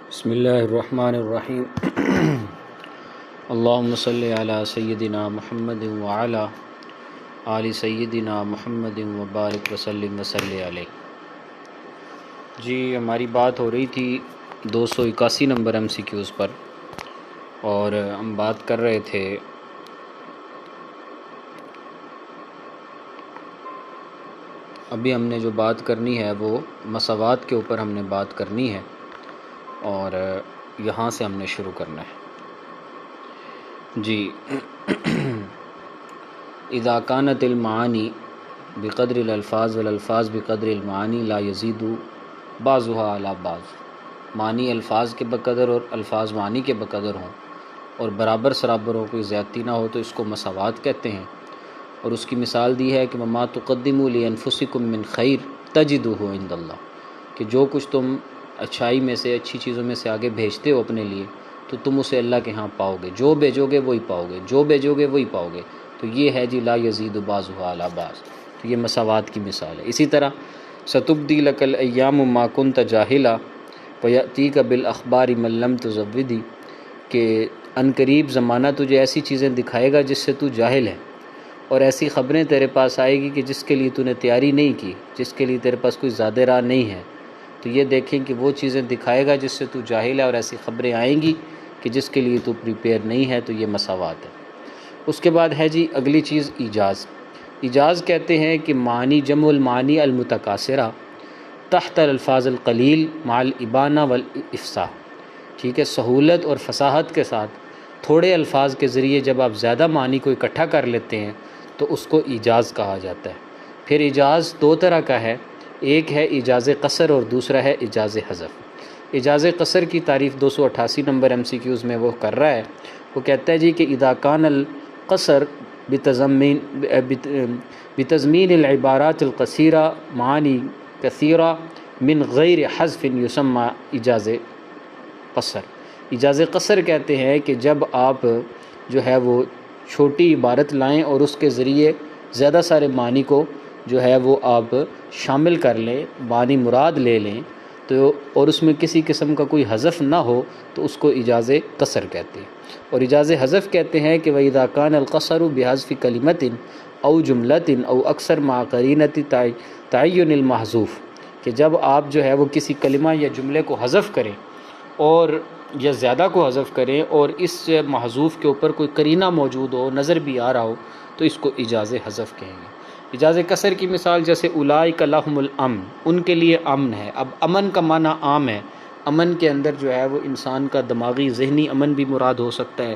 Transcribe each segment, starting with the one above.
بسم اللہ الرحمن الرحیم اللہم صلی علی سیدنا محمد وعلی آل سیدنا محمد وبارک وسلم وصلی علیہ۔ جی ہماری بات ہو رہی تھی 281 نمبر ایم سی کیوز پر، اور ہم بات کر رہے تھے ابھی ہم نے جو بات کرنی ہے وہ مساوات کے اوپر ہم نے بات کرنی ہے، اور یہاں سے ہم نے شروع کرنا ہے۔ جی اذا كانت المعانی بقدر الالفاظ والالفاظ بقدر المعانی لا يزيد بعضها على بعض، معنی الفاظ کے بقدر اور الفاظ معنی کے بقدر ہوں اور برابر سرابر ہو، کوئی زیادتی نہ ہو، تو اس کو مساوات کہتے ہیں۔ اور اس کی مثال دی ہے کہ وما تقدموا لانفسکم من خیر تجدوہ عند اللہ، کہ جو کچھ تم اچھائی میں سے، اچھی چیزوں میں سے آگے بھیجتے ہو اپنے لیے، تو تم اسے اللہ کے ہاں پاؤ گے، جو بھیجو گے وہی پاؤ گے، جو بھیجو گے وہی پاؤ گے۔ تو یہ ہے جی لا یزید بعضها علی بعض، تو یہ مساوات کی مثال ہے۔ اسی طرح ستبدی لک الایام ما کنت جاہلا ویأتیک بالاخبار من لم تزودی، کہ ان قریب زمانہ تجھے ایسی چیزیں دکھائے گا جس سے تو جاہل ہے، اور ایسی خبریں تیرے پاس آئے گی کہ جس کے لیے تو نے تیاری نہیں کی، جس کے لیے تیرے پاس کوئی زیادہ راہ نہیں ہے۔ تو یہ دیکھیں کہ وہ چیزیں دکھائے گا جس سے تو جاہل ہے، اور ایسی خبریں آئیں گی کہ جس کے لیے تو پریپیئر نہیں ہے، تو یہ مساوات ہے۔ اس کے بعد ہے جی اگلی چیز ایجاز۔ ایجاز کہتے ہیں کہ معنی جمع المعانی المتکاثرہ تحت الفاظ القلیل مع الابانہ والافصاح، ٹھیک ہے، سہولت اور فصاحت کے ساتھ تھوڑے الفاظ کے ذریعے جب آپ زیادہ معنی کو اکٹھا کر لیتے ہیں تو اس کو ایجاز کہا جاتا ہے۔ پھر ایجاز دو طرح کا ہے، ایک ہے ایجاز قصر اور دوسرا ہے ایجاز حذف۔ ایجاز قصر کی تعریف 288 نمبر ایم سی کیوز میں وہ کر رہا ہے۔ وہ کہتا ہے جی کہ اذا کان القصر بتضمین العبارات القصیرہ معانی کثیرہ من غیر حذف یسمى ایجاز قصر۔ ایجاز قصر کہتے ہیں کہ جب آپ جو ہے وہ چھوٹی عبارت لائیں اور اس کے ذریعے زیادہ سارے معنی کو جو ہے وہ آپ شامل کر لیں، معنی مراد لے لیں، تو اور اس میں کسی قسم کا کوئی حذف نہ ہو تو اس کو ایجاز قصر کہتے ہیں۔ اور ایجاز حذف کہتے ہیں کہ وَإِذَا كَانَ الْقَصَرُ بِحَذْفِ كَلِمَةٍ أَوْ جُمْلَةٍ أَوْ أَكْثَرَ مع قرینۃ تعین المحذوف، کہ جب آپ جو ہے وہ کسی کلمہ یا جملے کو حذف کریں اور یا زیادہ کو حذف کریں اور اس محذوف کے اوپر کوئی قرینہ موجود ہو، نظر بھی آ رہا ہو، تو اس کو ایجاز حذف کہیں گے۔ ایجاز قصر کی مثال جیسے اولئک لہم الامن، ان کے لیے امن ہے۔ اب امن کا معنی عام ہے، امن کے اندر جو ہے وہ انسان کا دماغی ذہنی امن بھی مراد ہو سکتا ہے،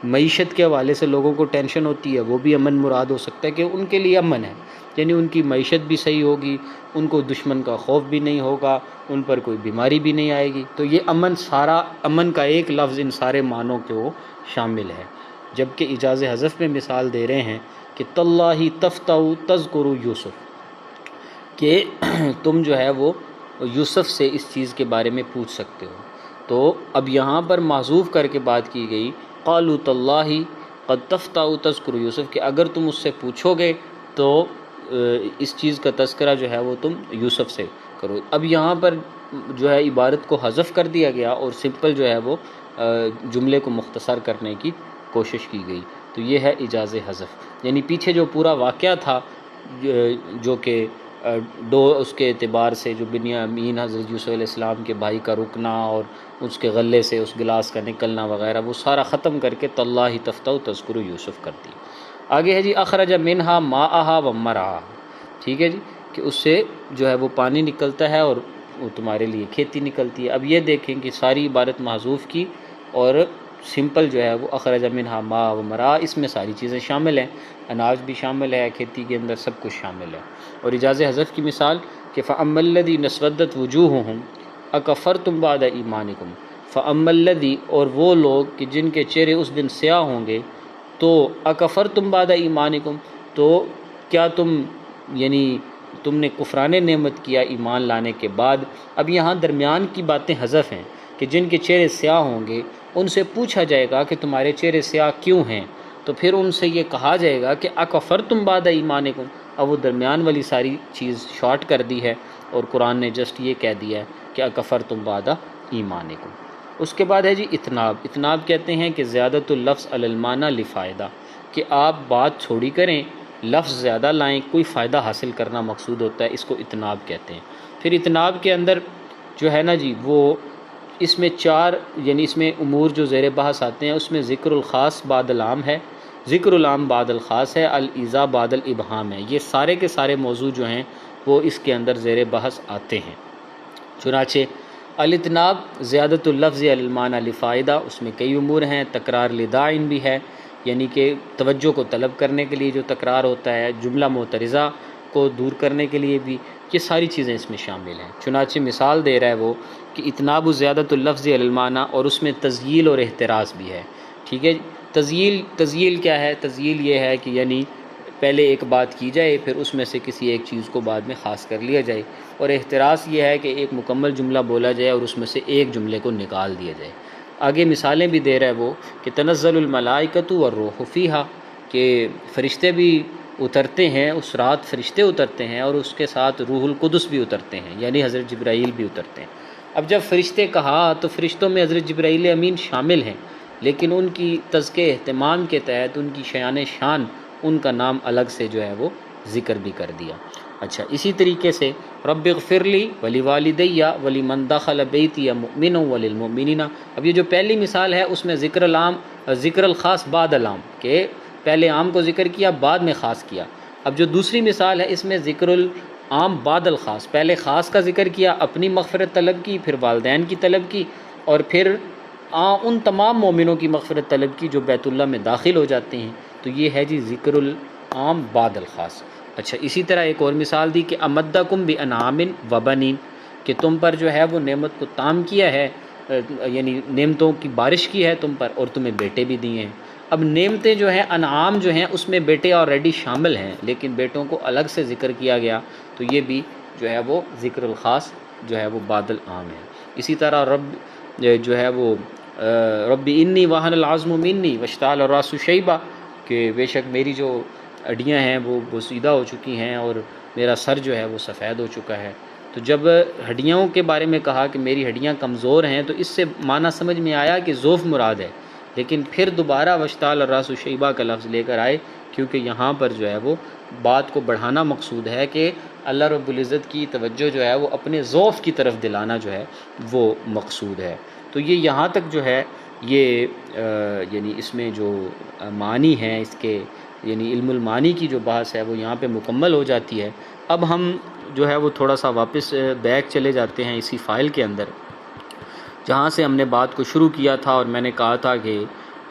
معیشت کے حوالے سے لوگوں کو ٹینشن ہوتی ہے وہ بھی امن مراد ہو سکتا ہے، کہ ان کے لیے امن ہے، یعنی ان کی معیشت بھی صحیح ہوگی، ان کو دشمن کا خوف بھی نہیں ہوگا، ان پر کوئی بیماری بھی نہیں آئے گی۔ تو یہ امن، سارا امن کا ایک لفظ ان سارے معنوں کو شامل ہے۔ جبکہ ایجاز حذف میں مثال دے رہے ہیں کہ تاللہ تفتح تذکر یوسف، کہ تم جو ہے وہ یوسف سے اس چیز کے بارے میں پوچھ سکتے ہو۔ تو اب یہاں پر معذوف کر کے بات کی گئی، قالوا تاللہ قد تفتح تذکر یوسف، کہ اگر تم اس سے پوچھو گے تو اس چیز کا تذکرہ جو ہے وہ تم یوسف سے کرو۔ اب یہاں پر جو ہے عبارت کو حذف کر دیا گیا اور سمپل جو ہے وہ جملے کو مختصر کرنے کی کوشش کی گئی، تو یہ ہے ایجاز حذف۔ یعنی پیچھے جو پورا واقعہ تھا جو کہ اس کے اعتبار سے جو بنیامین حضرت یوسف علیہ السلام کے بھائی کا رکنا اور اس کے غلے سے اس گلاس کا نکلنا وغیرہ، وہ سارا ختم کر کے تاللہ تفتح تذکر یوسف کر دی۔ آگے ہے جی اخرج منہا ماءہا ومرعاہا، ٹھیک ہے جی، کہ اس سے جو ہے وہ پانی نکلتا ہے اور وہ تمہارے لیے کھیتی نکلتی ہے۔ اب یہ دیکھیں کہ ساری عبارت محذوف کی اور سمپل جو ہے وہ اخرج منہا ماء و مرعا، اس میں ساری چیزیں شامل ہیں، اناج بھی شامل ہے، کھیتی کے اندر سب کچھ شامل ہے۔ اور ایجاز حذف کی مثال کہ فَأَمَّا الَّذِينَ اسْوَدَّتْ وُجُوهُهُمْ أَكَفَرْتُمْ بَعْدَ إِيمَانِكُمْ، فَأَمَّا الَّذِي، اور وہ لوگ کہ جن کے چہرے اس دن سیاہ ہوں گے، تو أَكَفَرْتُمْ بَعْدَ إِيمَانِكُمْ، تو کیا تم نے کفران نعمت کیا ایمان لانے کے بعد۔ اب یہاں درمیان کی باتیں حذف ہیں کہ جن کے چہرے سیاہ ہوں گے ان سے پوچھا جائے گا کہ تمہارے چہرے سیاہ کیوں ہیں، تو پھر ان سے یہ کہا جائے گا کہ اکفرتم بعد ایمانکم۔ اب وہ درمیان والی ساری چیز شارٹ کر دی ہے اور قرآن نے جسٹ یہ کہہ دیا ہے کہ اکفرتم بعد ایمانکم۔ اس کے بعد ہے جی اتناب۔ اتناب کہتے ہیں کہ زیادۃ اللفظ علی المعنی لفائدہ، کہ آپ بات چھوڑی کریں، لفظ زیادہ لائیں، کوئی فائدہ حاصل کرنا مقصود ہوتا ہے، اس کو اتناب کہتے ہیں۔ پھر اتناب کے اندر جو ہے نا جی وہ اس میں چار یعنی اس میں امور جو زیر بحث آتے ہیں، اس میں ذکر الخاص بعد العام ہے، ذکر العام بعد الخاص ہے، الایذاء بعد الابہام ہے۔ یہ سارے کے سارے موضوع جو ہیں وہ اس کے اندر زیر بحث آتے ہیں۔ چنانچہ الاتناب زیادۃ اللفظ علی المعنی لفائدہ، اس میں کئی امور ہیں، تکرار لداعن بھی ہے، یعنی کہ توجہ کو طلب کرنے کے لیے جو تکرار ہوتا ہے، جملہ معترضہ کو دور کرنے کے لیے بھی، یہ ساری چیزیں اس میں شامل ہیں۔ چنانچہ مثال دے رہا ہے وہ کہ اتناب زیادۃ اللفظ علی المعنی، اور اس میں تزییل اور احتراز بھی ہے۔ ٹھیک ہے، تزییل کیا ہے؟ تزییل یہ ہے کہ یعنی پہلے ایک بات کی جائے، پھر اس میں سے کسی ایک چیز کو بعد میں خاص کر لیا جائے، اور احتراز یہ ہے کہ ایک مکمل جملہ بولا جائے اور اس میں سے ایک جملے کو نکال دیا جائے۔ آگے مثالیں بھی دے رہا ہے وہ کہ تنزل الملائکۃ والروح فیہا، کہ فرشتے بھی اترتے ہیں، اس رات فرشتے اترتے ہیں اور اس کے ساتھ روح القدس بھی اترتے ہیں، یعنی حضرت جبرائیل بھی اترتے ہیں۔ اب جب فرشتے کہا تو فرشتوں میں حضرت جبرائیل امین شامل ہیں، لیکن ان کی تزکے اہتمام کے تحت ان کی شیان شان، ان کا نام الگ سے جو ہے وہ ذکر بھی کر دیا۔ اچھا، اسی طریقے سے رب اغفر لی ولوالدی ولمن دخل بیتی مؤمنا وللمؤمنین۔ اب یہ جو پہلی مثال ہے اس میں ذکر الخاص بعد العام، کہ پہلے عام کو ذکر کیا بعد میں خاص کیا۔ اب جو دوسری مثال ہے اس میں ذکر العام بعد الخاص، پہلے خاص کا ذکر کیا، اپنی مغفرت طلب کی، پھر والدین کی طلب کی، اور پھر ان تمام مومنوں کی مغفرت طلب کی جو بیت اللہ میں داخل ہو جاتے ہیں۔ تو یہ ہے جی ذکر العام بعد الخاص۔ اچھا، اسی طرح ایک اور مثال دی کہ امدکم بانعام وبنین، کہ تم پر جو ہے وہ نعمت کو تام کیا ہے، یعنی نعمتوں کی بارش کی ہے تم پر، اور تمہیں بیٹے بھی دیے ہیں۔ اب نعمتیں جو ہیں، انعام جو ہیں، اس میں بیٹے آلریڈی شامل ہیں، لیکن بیٹوں کو الگ سے ذکر کیا گیا، تو یہ بھی جو ہے وہ ذکر الخاص جو ہے وہ بعد العام ہے۔ اسی طرح رب جو ہے وہ رب انی وہن العظم منی واشتعل الراس شیبہ، کہ بے شک میری جو ہڈیاں ہیں وہ بوسیدہ ہو چکی ہیں اور میرا سر جو ہے وہ سفید ہو چکا ہے۔ تو جب ہڈیوں کے بارے میں کہا کہ میری ہڈیاں کمزور ہیں، تو اس سے معنی سمجھ میں آیا کہ ضعف مراد ہے، لیکن پھر دوبارہ واشتعل الراس شیبہ کا لفظ لے کر آئے، کیونکہ یہاں پر جو ہے وہ بات کو بڑھانا مقصود ہے کہ اللہ رب العزت کی توجہ جو ہے وہ اپنے ضعف کی طرف دلانا جو ہے وہ مقصود ہے۔ تو یہ یہاں تک جو ہے یہ یعنی اس میں جو معنی ہیں اس کے، یعنی علم المعانی کی جو بحث ہے وہ یہاں پہ مکمل ہو جاتی ہے۔ اب ہم جو ہے وہ تھوڑا سا واپس بیک چلے جاتے ہیں اسی فائل کے اندر، جہاں سے ہم نے بات کو شروع کیا تھا، اور میں نے کہا تھا کہ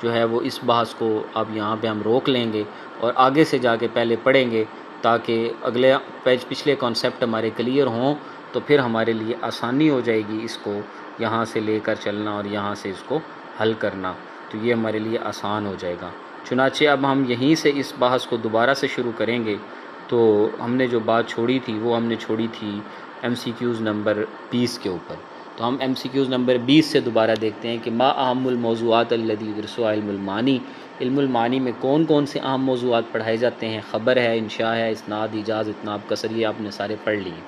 جو ہے وہ اس بحث کو اب یہاں پہ ہم روک لیں گے اور آگے سے جا کے پہلے پڑھیں گے، تاکہ اگلے پچھلے کانسیپٹ ہمارے کلیئر ہوں، تو پھر ہمارے لیے آسانی ہو جائے گی اس کو یہاں سے لے کر چلنا اور یہاں سے اس کو حل کرنا، تو یہ ہمارے لیے آسان ہو جائے گا۔ چنانچہ اب ہم یہیں سے اس بحث کو دوبارہ سے شروع کریں گے۔ تو ہم نے جو بات چھوڑی تھی وہ ہم نے چھوڑی تھی ایم سی کیوز نمبر 20 کے اوپر۔ تو ہم ایم سی کیوز نمبر 20 سے دوبارہ دیکھتے ہیں کہ ما اہم الموضوعات الذی یدرسها علم المعانی، علم المعانی میں کون کون سے اہم موضوعات پڑھائے جاتے ہیں۔ خبر ہے، انشاء ہے، اسناد، ایجاز، اتناب، قصر، یہ آپ نے سارے پڑھ لیے۔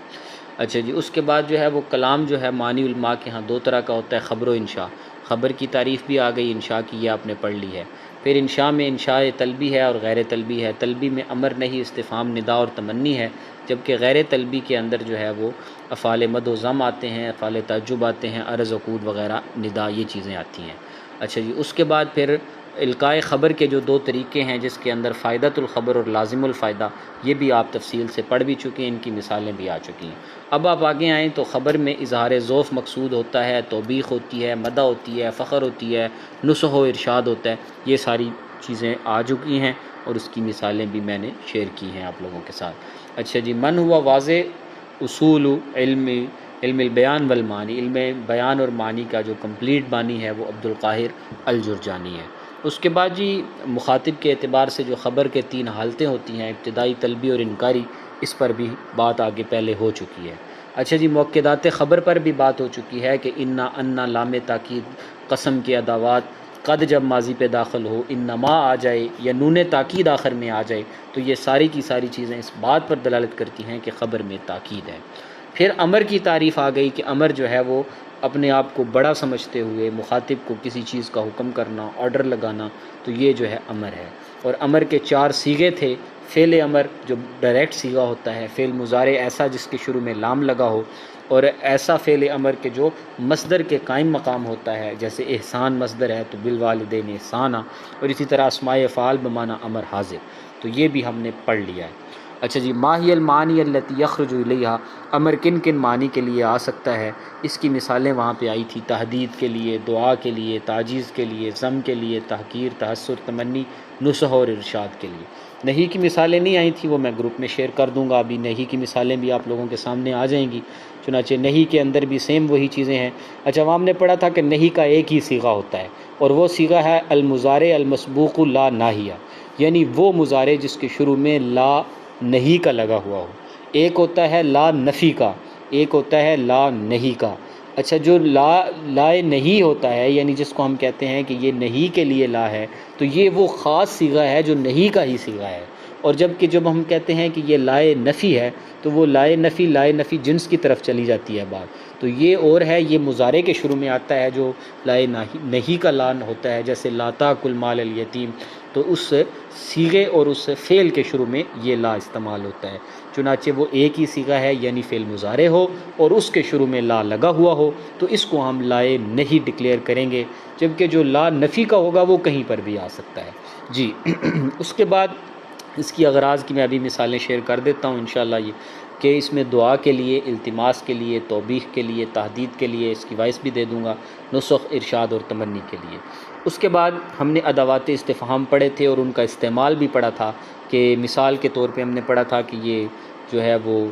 اچھا جی، اس کے بعد جو ہے وہ کلام جو ہے معنی علماء کے ہاں دو طرح کا ہوتا ہے، خبر و انشاء۔ خبر کی تعریف بھی آ گئی، انشاء کی یہ آپ نے پڑھ لی ہے۔ پھر انشاء میں انشاء طلبی ہے اور غیر طلبی ہے۔ طلبی میں امر نہیں، استفہام، ندا اور تمنی ہے، جبکہ غیر طلبی کے اندر جو ہے وہ افعال مد و ضم آتے ہیں، افعال تعجب آتے ہیں، عرض عقود وغیرہ، ندا، یہ چیزیں آتی ہیں۔ اچھا جی، اس کے بعد پھر القاء خبر کے جو دو طریقے ہیں، جس کے اندر فائدۃ الخبر اور لازم الفائدہ، یہ بھی آپ تفصیل سے پڑھ بھی چکے ہیں، ان کی مثالیں بھی آ چکی ہیں۔ اب آپ آگے آئیں تو خبر میں اظہار ذوف مقصود ہوتا ہے، توبیخ ہوتی ہے، مدح ہوتی ہے، فخر ہوتی ہے، نصح و ارشاد ہوتا ہے، یہ ساری چیزیں آ چکی ہیں اور اس کی مثالیں بھی میں نے شیئر کی ہیں آپ لوگوں کے ساتھ۔ اچھا جی، من ہوا واضح اصول علم البیان والمعانی، علم بیان اور معنی کا جو کمپلیٹ بانی ہے وہ عبد القاہر الجرجانی ہے۔ اس کے بعد جی مخاطب کے اعتبار سے جو خبر کے 3 حالتیں ہوتی ہیں، ابتدائی، طلبی اور انکاری، اس پر بھی بات آگے پہلے ہو چکی ہے۔ اچھا جی، مؤکدات خبر پر بھی بات ہو چکی ہے کہ انا، انا، لام تاکید، قسم کے ادوات، قد جب ماضی پہ داخل ہو، انما آ جائے یا نون تاکید آخر میں آ جائے، تو یہ ساری کی ساری چیزیں اس بات پر دلالت کرتی ہیں کہ خبر میں تاکید ہے۔ پھر امر کی تعریف آ گئی کہ امر جو ہے وہ اپنے آپ کو بڑا سمجھتے ہوئے مخاطب کو کسی چیز کا حکم کرنا، آرڈر لگانا، تو یہ جو ہے امر ہے۔ اور امر کے 4 صیغے تھے۔ فعل امر جو ڈائریکٹ صیغہ ہوتا ہے، فعل مضارع ایسا جس کے شروع میں لام لگا ہو، اور ایسا فعل امر کے جو مصدر کے قائم مقام ہوتا ہے، جیسے احسان مصدر ہے تو بالوالدین احسانا، اور اسی طرح اسماء افعال بمعنی امر حاضر، تو یہ بھی ہم نے پڑھ لیا ہے۔ اچھا جی، ماہی المعانی التی یخرج الیہا، امر کن کن معنی کے لیے آ سکتا ہے، اس کی مثالیں وہاں پہ آئی تھی، تحدید کے لیے، دعا کے لیے، تعجیز کے لیے، ذم کے لیے، تحقیر، تحسر، تمنی، نصح اور ارشاد کے لیے۔ نہیں کی مثالیں نہیں آئی تھیں، وہ میں گروپ میں شیئر کر دوں گا، ابھی نہیں کی مثالیں بھی آپ لوگوں کے سامنے آ جائیں گی۔ چنانچہ نہیں کے اندر بھی سیم وہی چیزیں ہیں۔ اچھا، وہاں ہم نے پڑھا تھا کہ نہیں کا ایک ہی صیغہ ہوتا ہے، اور وہ صیغہ ہے المضارع المسبوق لا ناہیہ، یعنی وہ مضارع جس کے شروع میں لا نہیں کا لگا ہوا ہو۔ ایک ہوتا ہے لا نفی کا، ایک ہوتا ہے لا نہیں کا۔ اچھا، جو لا نہیں ہوتا ہے، یعنی جس کو ہم کہتے ہیں کہ یہ نہیں کے لیے لا ہے، تو یہ وہ خاص صیغہ ہے جو نہیں کا ہی صیغہ ہے۔ اور جب ہم کہتے ہیں کہ یہ لائے نفی ہے، تو وہ لائے نفی جنس کی طرف چلی جاتی ہے بات۔ تو یہ اور ہے، یہ مضارع کے شروع میں آتا ہے جو لائے نہیں کا لان ہوتا ہے، جیسے لا تاکل مال الیتیم، تو اس صیغے اور اس فعل کے شروع میں یہ لا استعمال ہوتا ہے۔ چنانچہ وہ ایک ہی صیغہ ہے، یعنی فعل مضارع ہو اور اس کے شروع میں لا لگا ہوا ہو، تو اس کو ہم لائے نہیں ڈکلیئر کریں گے، جبکہ جو لا نفی کا ہوگا وہ کہیں پر بھی آ سکتا ہے جی۔ اس کے بعد اس کی اغراض کی میں ابھی مثالیں شیئر کر دیتا ہوں انشاءاللہ، یہ کہ اس میں دعا کے لیے، التماس کے لیے، توبیخ کے لیے، تحدید کے لیے، اس کی وائس بھی دے دوں گا، نسخ، ارشاد اور تمنی کے لیے۔ اس کے بعد ہم نے ادوات استفہام پڑھے تھے اور ان کا استعمال بھی پڑھا تھا، کہ مثال کے طور پہ ہم نے پڑھا تھا کہ یہ جو ہے وہ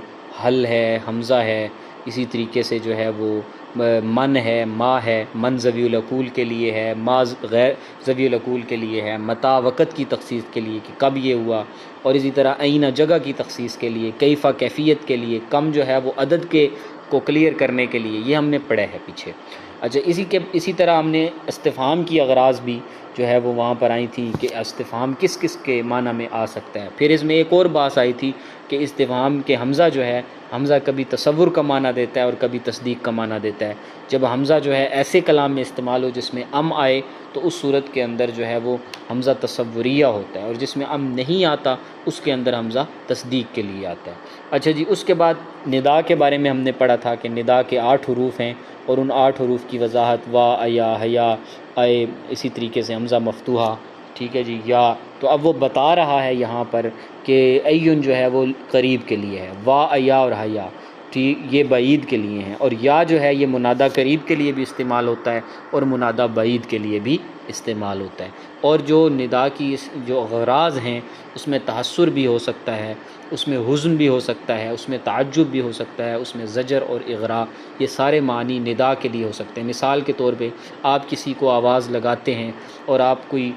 حل ہے، حمزہ ہے، اسی طریقے سے جو ہے وہ من ہے، ما ہے، من ذوی العقول کے لیے ہے، ما غیر ذوی العقول کے لیے ہے، متا وقت کی تخصیص کے لیے کہ کب یہ ہوا، اور اسی طرح اینہ جگہ کی تخصیص کے لیے، کیفہ کیفیت کے لیے، کم جو ہے وہ عدد کے کو کلیئر کرنے کے لیے، یہ ہم نے پڑھا ہے پیچھے۔ اچھا، اسی طرح ہم نے استفہام کی اغراض بھی جو ہے وہ وہاں پر آئی تھی کہ استفہام کس کس کے معنی میں آ سکتا ہے۔ پھر اس میں ایک اور بات آئی تھی کہ استفہام کے حمزہ جو ہے، حمزہ کبھی تصور کا معنی دیتا ہے اور کبھی تصدیق کا معنی دیتا ہے۔ جب حمزہ جو ہے ایسے کلام میں استعمال ہو جس میں آئے، تو اس صورت کے اندر جو ہے وہ حمزہ تصوریہ ہوتا ہے، اور جس میں نہیں آتا اس کے اندر حمزہ تصدیق کے لیے آتا ہے۔ اچھا جی، اس کے بعد ندا کے بارے میں ہم نے پڑھا تھا کہ ندا کے 8 حروف ہیں، اور ان 8 حروف کی وضاحت وا، ایا، حیا، اے، اسی طریقے سے حمزہ مفتوحہ، ٹھیک ہے جی، یا، تو اب وہ بتا رہا ہے یہاں پر کہ ایون جو ہے وہ قریب کے لیے ہے، وا، ایا اور حیا، ٹھیک، یہ بعید کے لیے ہیں، اور یا جو ہے یہ منادہ قریب کے لیے بھی استعمال ہوتا ہے اور منادہ بعید کے لیے بھی استعمال ہوتا ہے۔ اور جو ندا کی جو اغراض ہیں، اس میں تحسر بھی ہو سکتا ہے، اس میں حزن بھی ہو سکتا ہے، اس میں تعجب بھی ہو سکتا ہے، اس میں زجر اور اغراء، یہ سارے معنی ندا کے لیے ہو سکتے ہیں۔ مثال کے طور پہ آپ کسی کو آواز لگاتے ہیں اور آپ کوئی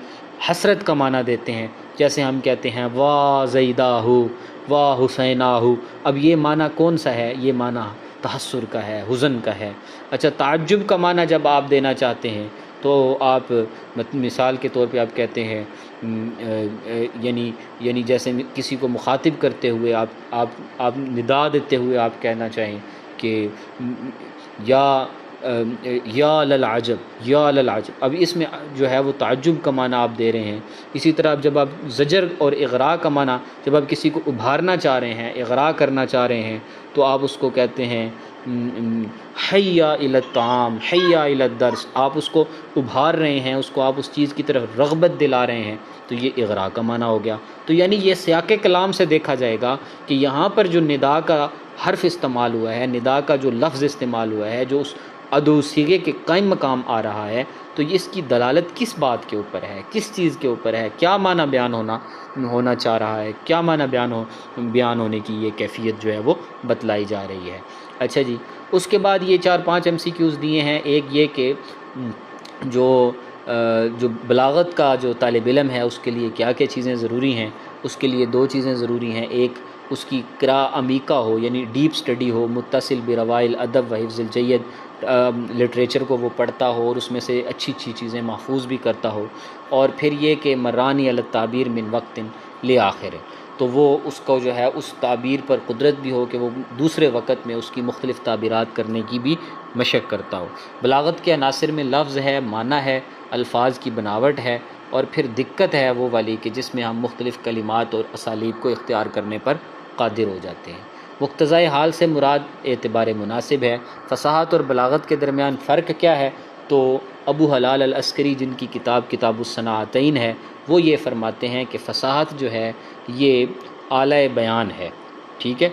حسرت کا معنی دیتے ہیں، جیسے ہم کہتے ہیں واہ زیدہ ہو، واہ حسینہ ہو، اب یہ معنی کون سا ہے؟ یہ معنی تحسر کا ہے، حزن کا ہے۔ اچھا، تعجب کا معنی جب آپ دینا چاہتے ہیں تو آپ مثال کے طور پہ آپ کہتے ہیں یعنی جیسے کسی کو مخاطب کرتے ہوئے آپ ندا دیتے ہوئے آپ کہنا چاہیں کہ یا للعجب، یا للعجب، اب اس میں جو ہے وہ تعجب کا معنی آپ دے رہے ہیں۔ اسی طرح جب آپ زجر اور اغراء کا معنی، جب آپ کسی کو ابھارنا چاہ رہے ہیں، اغراء کرنا چاہ رہے ہیں، تو آپ اس کو کہتے ہیں حیا الی الطعام، حیا الی الدرس، آپ اس کو ابھار رہے ہیں، اس کو آپ اس چیز کی طرف رغبت دلا رہے ہیں، تو یہ اغراء کا معنی ہو گیا۔ تو یعنی یہ سیاق کلام سے دیکھا جائے گا کہ یہاں پر جو ندا کا حرف استعمال ہوا ہے، ندا کا جو لفظ استعمال ہوا ہے، جو اس ادو صیغے کے قائم مقام آ رہا ہے، تو اس کی دلالت کس بات کے اوپر ہے، کس چیز کے اوپر ہے، کیا معنی بیان ہونا چاہ رہا ہے، کیا معنی بیان ہونے کی یہ کیفیت جو ہے وہ بتلائی جا رہی ہے۔ اچھا جی، اس کے بعد یہ 4-5 MCQs دیے ہیں۔ ایک یہ کہ جو بلاغت کا جو طالب علم ہے اس کے لیے کیا کیا چیزیں ضروری ہیں، اس کے لیے 2 چیزیں ضروری ہیں۔ ایک، اس کی قراء عمیقہ ہو، یعنی ڈیپ سٹڈی ہو، متصل بروائل ادب و حفظ الجید، لٹریچر کو وہ پڑھتا ہو اور اس میں سے اچھی چیزیں محفوظ بھی کرتا ہو۔ اور پھر یہ کہ مرانی علی التعبیر من وقت لآخر، تو وہ اس کو جو ہے اس تعبیر پر قدرت بھی ہو کہ وہ دوسرے وقت میں اس کی مختلف تعبیرات کرنے کی بھی مشق کرتا ہو۔ بلاغت کے عناصر میں لفظ ہے، معنی ہے، الفاظ کی بناوٹ ہے، اور پھر دقت ہے وہ والی کہ جس میں ہم مختلف کلمات اور اسالیب کو اختیار کرنے پر قادر ہو جاتے ہیں۔ مقتضائے حال سے مراد اعتبار مناسب ہے۔ فصاحت اور بلاغت کے درمیان فرق کیا ہے؟ تو ابو حلال العسکری جن کی کتاب الصناعتین ہے، وہ یہ فرماتے ہیں کہ فصاحت جو ہے یہ اعلیٰ بیان ہے، ٹھیک ہے،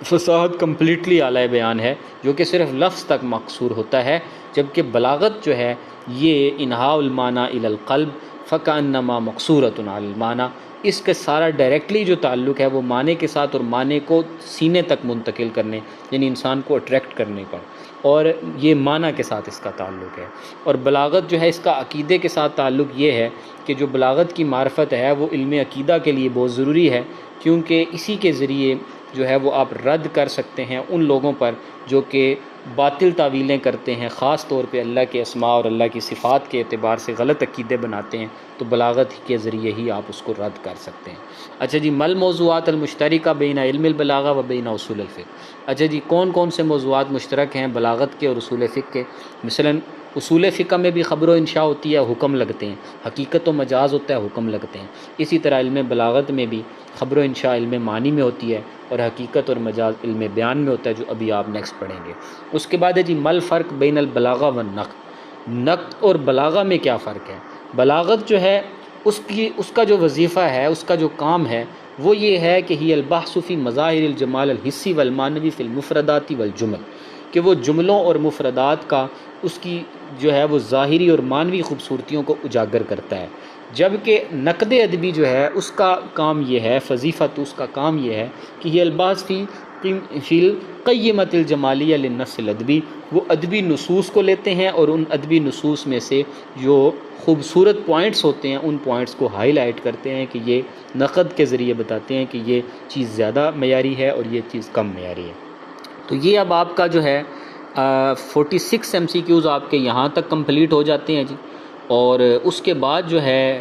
فصاحت کمپلیٹلی اعلیٰ بیان ہے جو کہ صرف لفظ تک مقصور ہوتا ہے، جبکہ بلاغت جو ہے یہ انہاء المعنی الی القلب فکأنما مقصورۃ علی المعنی، اس کا سارا ڈائریکٹلی جو تعلق ہے وہ معنی کے ساتھ، اور معنی کو سینے تک منتقل کرنے، یعنی انسان کو اٹریکٹ کرنے کا، اور یہ معنی کے ساتھ اس کا تعلق ہے۔ اور بلاغت جو ہے اس کا عقیدے کے ساتھ تعلق یہ ہے کہ جو بلاغت کی معرفت ہے وہ علم عقیدہ کے لیے بہت ضروری ہے، کیونکہ اسی کے ذریعے جو ہے وہ آپ رد کر سکتے ہیں ان لوگوں پر جو کہ باطل تعویلیں کرتے ہیں، خاص طور پہ اللہ کے اسماء اور اللہ کی صفات کے اعتبار سے غلط عقیدے بناتے ہیں، تو بلاغت کے ذریعے ہی آپ اس کو رد کر سکتے ہیں۔ اچھا جی، مل موضوعات المشترکہ بین علم البلاغہ و بین اصول الفقہ۔ اچھا جی، کون کون سے موضوعات مشترک ہیں بلاغت کے اور اصول فقہ کے؟ مثلاً اصول فقہ میں بھی خبر و انشاء ہوتی ہے، حکم لگتے ہیں، حقیقت و مجاز ہوتا ہے، حکم لگتے ہیں۔ اسی طرح علم بلاغت میں بھی خبر و انشاء علم معنی میں ہوتی ہے، اور حقیقت اور مجاز علم بیان میں ہوتا ہے، جو ابھی آپ نیکسٹ پڑھیں گے۔ اس کے بعد ہے جی مل فرق بین البلاغہ و نقد۔ نقد اور بلاغہ میں کیا فرق ہے؟ بلاغت جو ہے اس کا جو وظیفہ ہے، اس کا جو کام ہے وہ یہ ہے کہ ہی البحث فی مظاہر الجمال الحسی والمعنوی فی المفردات والجمل، کہ وہ جملوں اور مفردات کا اس کی جو ہے وہ ظاہری اور معنوی خوبصورتیوں کو اجاگر کرتا ہے، جبکہ نقد ادبی جو ہے اس کا کام یہ ہے، وظیفہ تو اس کا کام یہ ہے کہ یہ الباس فی القیمۃ الجمالیہ للنص الادبی، وہ ادبی نصوص کو لیتے ہیں اور ان ادبی نصوص میں سے جو خوبصورت پوائنٹس ہوتے ہیں ان پوائنٹس کو ہائی لائٹ کرتے ہیں، کہ یہ نقد کے ذریعے بتاتے ہیں کہ یہ چیز زیادہ معیاری ہے اور یہ چیز کم معیاری ہے۔ تو یہ اب آپ کا جو ہے 46 MCQs آپ کے یہاں تک کمپلیٹ ہو جاتے ہیں جی، اور اس کے بعد جو ہے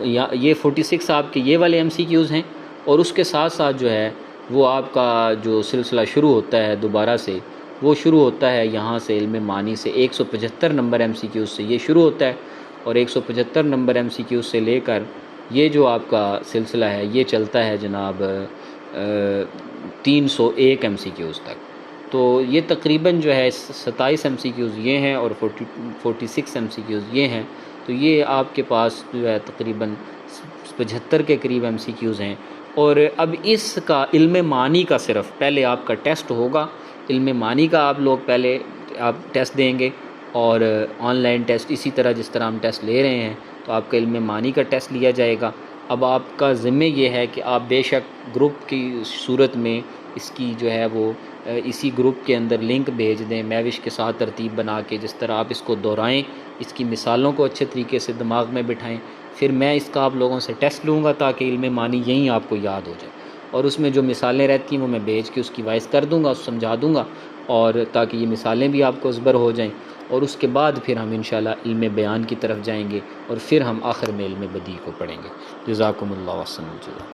یہ 46 آپ کے یہ والے MCQs ہیں، اور اس کے ساتھ ساتھ جو ہے وہ آپ کا جو سلسلہ شروع ہوتا ہے دوبارہ سے، وہ شروع ہوتا ہے یہاں سے علم معنی سے 175 نمبر MCQs سے یہ شروع ہوتا ہے، اور 175 نمبر MCQs سے لے کر یہ جو آپ کا سلسلہ ہے یہ چلتا ہے جناب 301 MCQs تک۔ تو یہ تقریباً جو ہے 27 MCQs یہ ہیں اور 46 MCQs یہ ہیں، تو یہ آپ کے پاس جو ہے تقریباً 75 کے قریب MCQs ہیں۔ اور اب اس کا علم معنی کا صرف پہلے آپ کا ٹیسٹ ہوگا، علم معنی کا آپ لوگ پہلے آپ ٹیسٹ دیں گے، اور آن لائن ٹیسٹ اسی طرح جس طرح ہم ٹیسٹ لے رہے ہیں تو آپ کا علم معنی کا ٹیسٹ لیا جائے گا۔ اب آپ کا ذمہ یہ ہے کہ آپ بے شک گروپ کی صورت میں اس کی جو ہے وہ اسی گروپ کے اندر لنک بھیج دیں میوش کے ساتھ ترتیب بنا کے، جس طرح آپ اس کو دہرائیں، اس کی مثالوں کو اچھے طریقے سے دماغ میں بٹھائیں، پھر میں اس کا آپ لوگوں سے ٹیسٹ لوں گا تاکہ علم معنی یہیں آپ کو یاد ہو جائے، اور اس میں جو مثالیں رہتی ہیں وہ میں بھیج کے اس کی وائس کر دوں گا، سمجھا دوں گا، اور تاکہ یہ مثالیں بھی آپ کو ازبر ہو جائیں، اور اس کے بعد پھر ہم انشاءاللہ علم بیان کی طرف جائیں گے، اور پھر ہم آخر میں علم بدیع کو پڑھیں گے۔ جزاکم اللہ وحسن الجزا۔